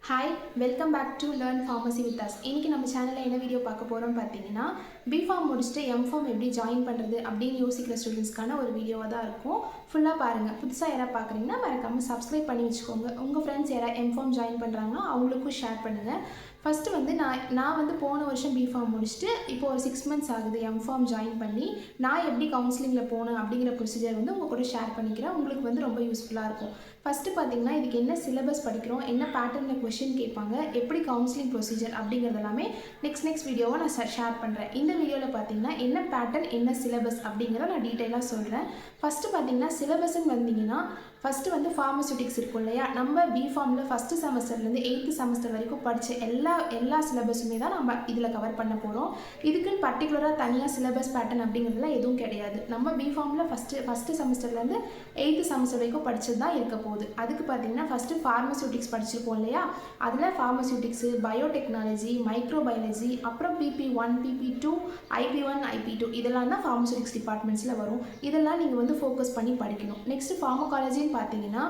Hi welcome back to learn pharmacy with us. இன்றைக்கி நம்ம சேனலில் என்ன வீடியோ பார்க்க போகிறோம்னு பார்த்தீங்கன்னா, பிஃபார்ம் முடிச்சுட்டு எம்ஃபார்ம் எப்படி ஜாயின் பண்ணுறது அப்படின்னு யோசிக்கிற ஸ்டூடெண்ட்ஸ்க்கான ஒரு வீடியோவாக தான் இருக்கும். ஃபுல்லாக பாருங்கள். புதுசாக யாராவது பார்க்குறீங்கன்னா மறக்காமல் சப்ஸ்கிரைப் பண்ணி வச்சுக்கோங்க. உங்கள் ஃப்ரெண்ட்ஸ் யாராவது எம்ஃபார்ம் ஜாயின் பண்ணுறாங்கன்னா அவங்களுக்கும் ஷேர் பண்ணுங்கள். ஃபஸ்ட்டு வந்து நான் வந்து போன வருஷம் பிஃபார்ம் முடிச்சுட்டு இப்போ ஒரு 6 months ஆகுது எம்ஃபார்ம் ஜாயின் பண்ணி. நான் எப்படி கவுன்சிலிங்கில் போனேன் அப்படிங்கிற ப்ரொசீஜர் வந்து உங்கள் கூட ஷேர் பண்ணிக்கிறேன். உங்களுக்கு வந்து ரொம்ப யூஸ்ஃபுல்லாக இருக்கும். ஃபஸ்ட்டு பார்த்தீங்கன்னா, இதுக்கு என்ன சிலபஸ் படிக்கிறோம், என்ன பேட்டர்னில் கொஷின் கேட்பாங்க, எப்படி கவுன்சிலிங் ப்ரொசீஜர் அப்படிங்கிறது எல்லாமே நெக்ஸ்ட் வீடியோவை நான் ஷேர் பண்ணுறேன். இந்த வீடியோவில் பார்த்தீங்கன்னா என்ன பேட்டர்ன் என்ன சிலபஸ் அப்படிங்கிறத நான் டீட்டெயிலாக சொல்கிறேன். ஃபஸ்ட்டு பார்த்தீங்கன்னா சிலபஸ்ன்னு வந்தீங்கன்னா, ஃபஸ்ட்டு வந்து ஃபார்மசூட்டிக்ஸ் இருக்கும் இல்லையா, நம்ம பிஃபார்மில் ஃபஸ்ட்டு செமஸ்டர்லேருந்து 8th செமஸ்டர் வரைக்கும் படித்த எல்லா சிலபஸுமே தான் நம்ம இதில் கவர் பண்ண போகிறோம். இதுக்குன்னு பர்டிகுலராக தனியாக சிலபஸ் பேட்டர்ன் அப்படிங்கிறதுலாம் எதுவும் கிடையாது. நம்ம பிஃபார்மில் ஃபஸ்ட்டு செமஸ்டர்லேருந்து 8th செமஸ்டர் வரைக்கும் படித்தது தான் இருக்க போகுது. அதுக்கு பார்த்தீங்கன்னா ஃபஸ்ட்டு ஃபார்மசூட்டிக்ஸ் படிச்சிருப்போம் இல்லையா, அதில் ஃபார்மசூட்டிக்ஸு, பயோடெக்னாலஜி, மைக்ரோபயாலஜி, அப்புறம் PP1, PP2, IP1, IP2 இதெல்லாம் தான் ஃபார்மசூட்டிக்ஸ் டிபார்ட்மெண்ட்ஸில் வரும். இதெல்லாம் நீங்கள் வந்து ஃபோக்கஸ் பண்ணி படிக்கணும். நெக்ஸ்ட்டு ஃபார்மகாலஜின்னு பார்த்தீங்கன்னா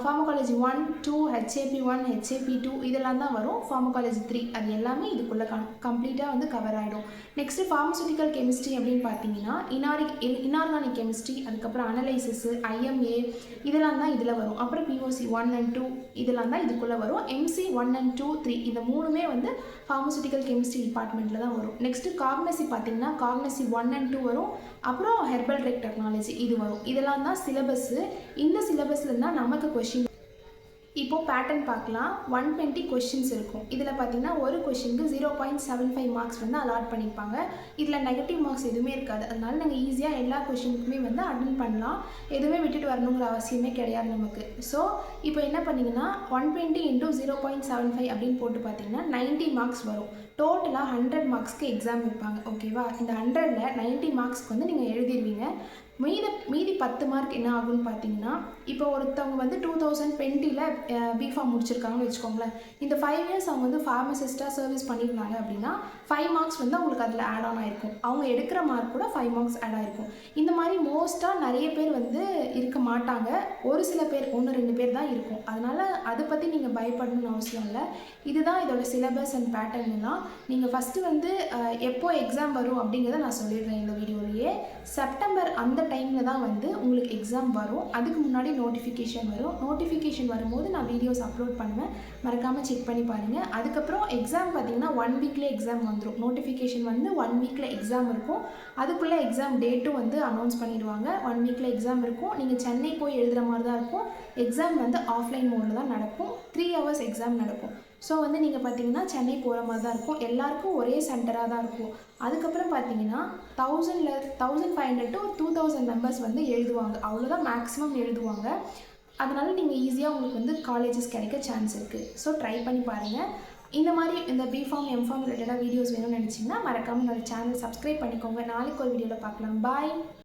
ஃபார்மகாலஜி 1, 2, HAP1, HAP2 இதெல்லாம் தான் வரும். ஃபார்மகாலஜி 3 அது எல்லாமே இதுக்குள்ளே கம்ப்ளீட்டாக வந்து கவர் ஆகிடும். நெக்ஸ்ட்டு ஃபார்மசூட்டிக்கல் கெமிஸ்ட்ரி அப்படின்னு பார்த்தீங்கன்னா இன்ஆர்கானிக் கெமிஸ்ட்ரி, அதுக்கப்புறம் அனலைசிஸு, IMA இதெல்லாம் தான் இதில் வரும். அப்புறம் POC 1 and 2 இதெல்லாம் தான் இதுக்குள்ளே வரும். MC 1 and 2, 3 இந்த மூணுமே வந்து ஃபார்மசூட்டிக்கல் கெமிஸ்ட்ரி டிபார்ட்மெண்ட்டில் தான் வரும். நெக்ஸ்ட்டு காக்னசி பார்த்தீங்கன்னா காக்னசி 1 and 2 வரும். அப்புறம் ஹெர்பல் ட்ரக் டெக்னாலஜி இது வரும். இதெல்லாம் தான் சிலபஸ்ஸு. இந்த சிலபஸில் தான் நமக்கு கொஷின். இப்போது பேட்டர்ன் பார்க்கலாம். 120 கொஷின்ஸ் இருக்கும். இதில் பார்த்தீங்கன்னா ஒரு கொஷினுக்கு 0.75 மார்க்ஸ் வந்து அலாட் பண்ணியிருப்பாங்க. இதில் நெகட்டிவ் மார்க்ஸ் எதுவுமே இருக்காது. அதனால நாங்கள் ஈஸியாக எல்லா கொஷினுக்குமே வந்து அட்டன் பண்ணலாம். எதுவுமே விட்டுட்டு வரணுங்கிற அவசியமே கிடையாது நமக்கு. ஸோ இப்போ என்ன பண்ணிங்கன்னா 120 × 0.75 அப்படின்னு போட்டு பார்த்தீங்கன்னா 90 மார்க்ஸ் வரும். டோட்டலாக 100 மார்க்ஸ்க்கு எக்ஸாம் வைப்பாங்க. ஓகேவா? இந்த 100ல் 90 மார்க்ஸ்க்கு வந்து நீங்கள் எழுதிடுவீங்க. மீதி 10 மார்க் என்ன ஆகும்னு பார்த்தீங்கன்னா, இப்போ ஒருத்தவங்க வந்து 2020ல் பிஃபார்ம் முடிச்சிருக்காங்கன்னு வச்சுக்கோங்களேன். இந்த 5 years அவங்க வந்து ஃபார்மசிஸ்ட்டாக சர்வீஸ் பண்ணியிருந்தாங்க அப்படின்னா 5 மார்க்ஸ் வந்து அவங்களுக்கு அதில் ஆட் ஆன் ஆகிருக்கும். அவங்க எடுக்கிற மார்க் கூட 5 மார்க்ஸ் ஆட் ஆகிருக்கும். இந்த மாதிரி மோஸ்ட்டாக நிறைய பேர் வந்து இருக்க மாட்டாங்க. ஒரு சில பேர் 1-2 பேர் தான் இருக்கும். அதனால் அதை பற்றி நீங்கள் பயப்படணும்னு அவசியம் இல்லை. இதுதான் இதோட சிலபஸ் அண்ட் பேட்டர்ன்லாம். நீங்கள் ஃபஸ்ட்டு வந்து எப்போ எக்ஸாம் வரும் அப்படிங்கிறத நான் சொல்லிடுறேன் இந்த வீடியோலேயே. செப்டம்பர் அந்த டைமில் தான் வந்து உங்களுக்கு எக்ஸாம் வரும். அதுக்கு முன்னாடி நோட்டிஃபிகேஷன் வரும். நோட்டிஃபிகேஷன் வரும்போது நான் வீடியோஸ் அப்லோட் பண்ணுவேன். மறக்காமல் செக் பண்ணி பாருங்கள். அதுக்கப்புறம் எக்ஸாம் பார்த்தீங்கன்னா 1 வீக்கில் எக்ஸாம் வந்துடும். நோட்டிஃபிகேஷன் வந்து 1 வீக்கில் எக்ஸாம் இருக்கும். அதுக்குள்ளே எக்ஸாம் டேட்டும் வந்து அனௌன்ஸ் பண்ணிடுவாங்க. 1 வீக்கில் எக்ஸாம் இருக்கும். நீங்கள் சென்னை போய் எழுதுகிற மாதிரி தான் இருக்கும். எக்ஸாம் வந்து ஆஃப்லைன் மோடில் தான் நடக்கும். 3 hours எக்ஸாம் நடக்கும். ஸோ வந்து நீங்கள் பார்த்தீங்கன்னா சென்னை போகிற மாதிரி தான் இருக்கும். எல்லாருக்கும் ஒரே சென்டராக தான் இருக்கும். அதுக்கப்புறம் பார்த்தீங்கன்னா 1500 to 2000 மெம்பர்ஸ் வந்து எழுதுவாங்க. அவ்வளோதான் மேக்ஸிமம் எழுதுவாங்க. அதனால் நீங்கள் ஈஸியாக உங்களுக்கு வந்து காலேஜஸ் கிடைக்க சான்ஸ் இருக்குது. ஸோ ட்ரை பண்ணி பாருங்கள். இந்த மாதிரி இந்த பிஃபார்ம் எம்ஃபார்ம் ரிலேட்டடாக வீடியோஸ் வேணும்னு நினச்சிங்கன்னா மறக்காமல் என்னோட சேனல் சப்ஸ்கிரைப் பண்ணிக்கோங்க. நாளைக்கு ஒரு வீடியோவில் பார்க்கலாம். பாய்.